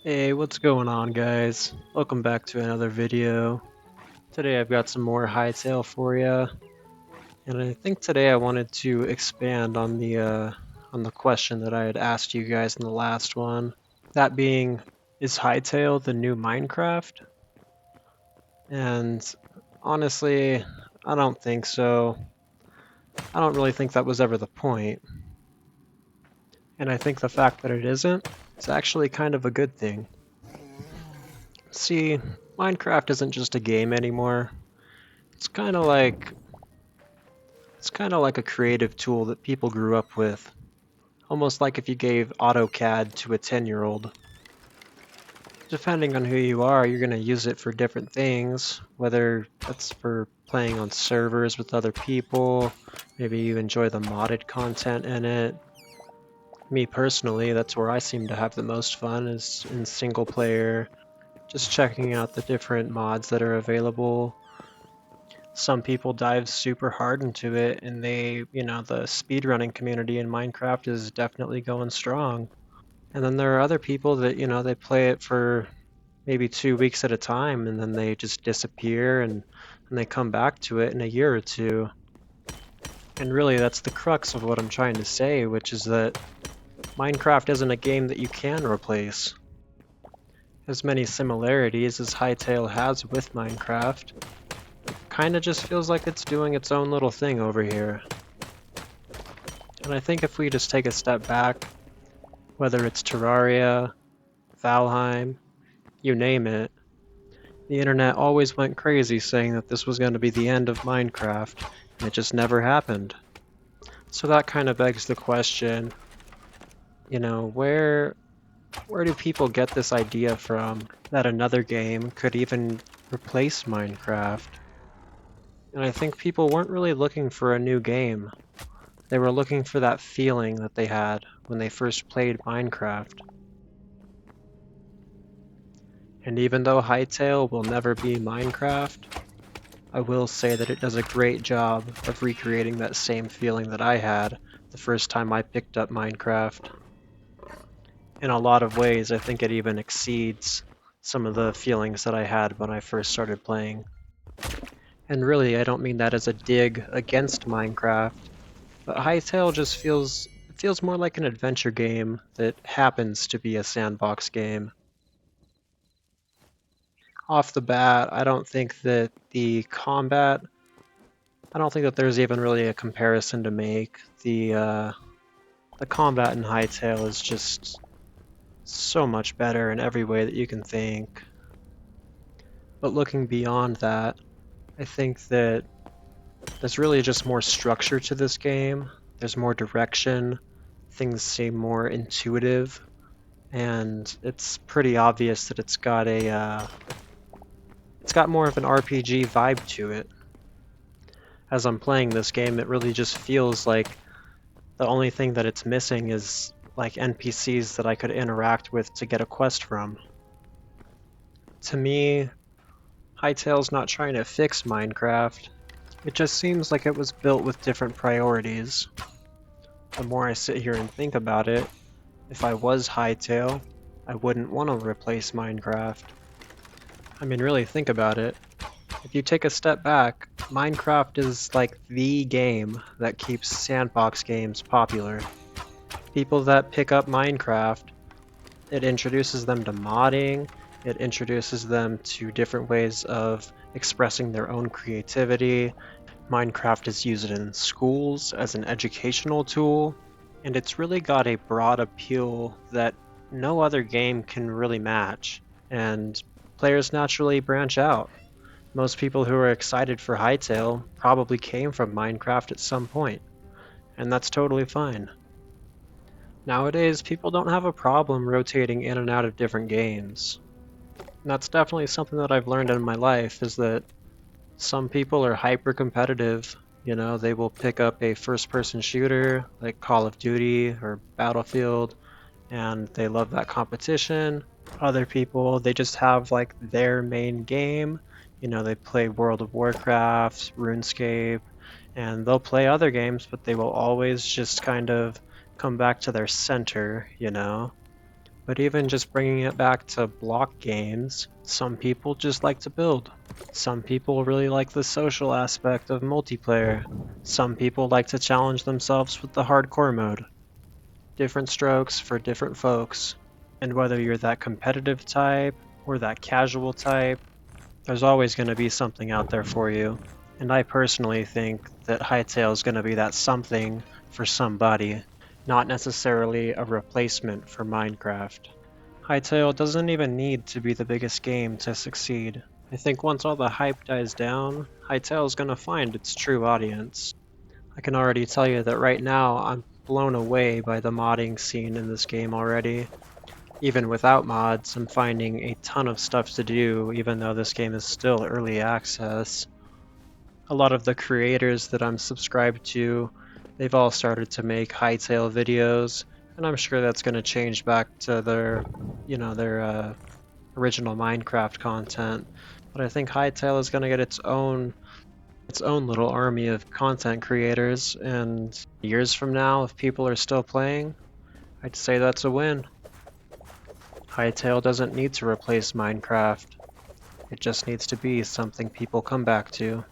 Hey, what's going on, guys? Welcome back to another video. Today I've got some more Hytale for you, and I think today I wanted to expand on the question that I had asked you guys in the last one. That being, is Hytale the new Minecraft? And honestly, I don't think so. I don't really think that was ever the point. And I think the fact that it isn't, is actually kind of a good thing. See, Minecraft isn't just a game anymore. It's kind of like a creative tool that people grew up with. Almost like if you gave AutoCAD to a 10-year-old. Depending on who you are, you're going to use it for different things, whether that's for playing on servers with other people, maybe you enjoy the modded content in it. Me personally, that's where I seem to have the most fun, is in single player, just checking out the different mods that are available. Some people dive super hard into it, and the speedrunning community in Minecraft is definitely going strong. And then there are other people that, they play it for maybe 2 weeks at a time, and then they just disappear, and they come back to it in a year or two. And really, that's the crux of what I'm trying to say, which is that Minecraft isn't a game that you can replace. As many similarities as Hytale has with Minecraft, kinda just feels like it's doing its own little thing over here. And I think if we just take a step back, whether it's Terraria, Valheim, you name it, the internet always went crazy saying that this was going to be the end of Minecraft, and it just never happened. So that kind of begs the question, where do people get this idea from that another game could even replace Minecraft? And I think people weren't really looking for a new game. They were looking for that feeling that they had when they first played Minecraft. And even though Hytale will never be Minecraft, I will say that it does a great job of recreating that same feeling that I had the first time I picked up Minecraft. In a lot of ways, I think it even exceeds some of the feelings that I had when I first started playing. And really, I don't mean that as a dig against Minecraft, but Hytale just feels more like an adventure game that happens to be a sandbox game. Off the bat, I don't think that there's even really a comparison to make. The combat in Hytale is just so much better in every way that you can think. But looking beyond that, I think that there's really just more structure to this game. There's more direction. Things seem more intuitive, and it's pretty obvious that it's got more of an RPG vibe to it. As I'm playing this game, it really just feels like the only thing that it's missing is like NPCs that I could interact with to get a quest from. To me, Hytale's not trying to fix Minecraft. It just seems like it was built with different priorities. The more I sit here and think about it, if I was Hytale, I wouldn't want to replace Minecraft. I mean, really think about it. If you take a step back, Minecraft is like the game that keeps sandbox games popular. People that pick up Minecraft, it introduces them to modding, it introduces them to different ways of expressing their own creativity. Minecraft is used in schools as an educational tool, and it's really got a broad appeal that no other game can really match, and players naturally branch out. Most people who are excited for Hytale probably came from Minecraft at some point, and that's totally fine. Nowadays, people don't have a problem rotating in and out of different games. And that's definitely something that I've learned in my life, is that some people are hyper competitive. They will pick up a first-person shooter like Call of Duty or Battlefield, and they love that competition. Other people, they just have like their main game. They play World of Warcraft, RuneScape, and they'll play other games, but they will always just kind of come back to their center. But even just bringing it back to block games, some people just like to build. Some people really like the social aspect of multiplayer. Some people like to challenge themselves with the hardcore mode. Different strokes for different folks. And whether you're that competitive type or that casual type, there's always going to be something out there for you. And I personally think that Hytale is going to be that something for somebody, not necessarily a replacement for Minecraft. Hytale doesn't even need to be the biggest game to succeed. I think once all the hype dies down, Hytale is going to find its true audience. I can already tell you that right now I'm blown away by the modding scene in this game already. Even without mods, I'm finding a ton of stuff to do even though this game is still early access. A lot of the creators that I'm subscribed to, they've all started to make Hytale videos, and I'm sure that's going to change back to their original Minecraft content. But I think Hytale is going to get its own little army of content creators, and years from now, if people are still playing, I'd say that's a win. Hytale doesn't need to replace Minecraft. It just needs to be something people come back to.